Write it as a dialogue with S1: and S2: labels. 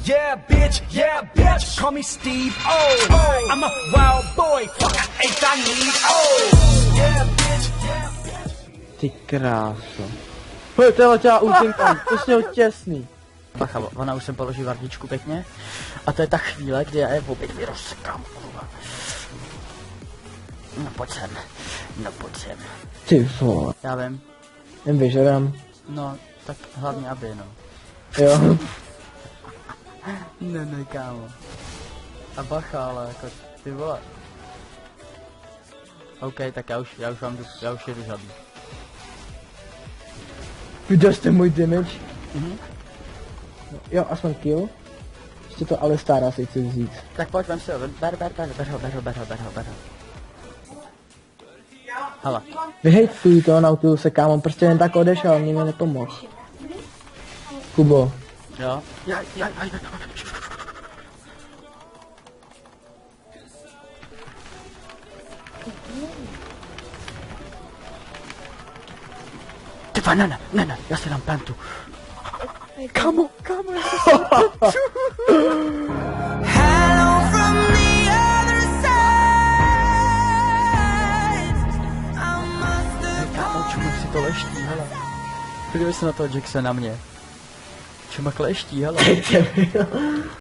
S1: Yeah, bitch, call me Steve O. I'm a wild boy, fuck, I need yeah, bitch.
S2: Ty kráso. Pojď, to letěla účinka, to je těsný.
S3: Bacha, ona už jsem položil varničku pěkně. A to je ta chvíle, kdy já je opět vyrozsekám, kurva. No pojď sem.
S2: Ty vole.
S3: Já vím.
S2: Jen vyžerám.
S3: No, tak hlavně aby, no.
S2: Jo.
S3: Ne, kámo. A bacha, ale jako, ty vole. OK, tak já už jedu žádný.
S2: Viděl jste můj damage?
S3: Mhm.
S2: No, jo, aspoň kill. Ještě to Alistára si chci vzít.
S3: Tak pojď, vem si ho, ber ho. Hele.
S2: Vyhejtuj to, Nautiluse, kámo, prostě jen tak odešel, mě nepomohl. Kubo.
S3: Jo. Ty vole, ne, já si dám pentu. Kámo, já si
S1: Hello from the other side. I must have
S3: Kámo, čumak si to leští, hele. Podívej se na toho Jacksa na mě. Čumak leští, hele.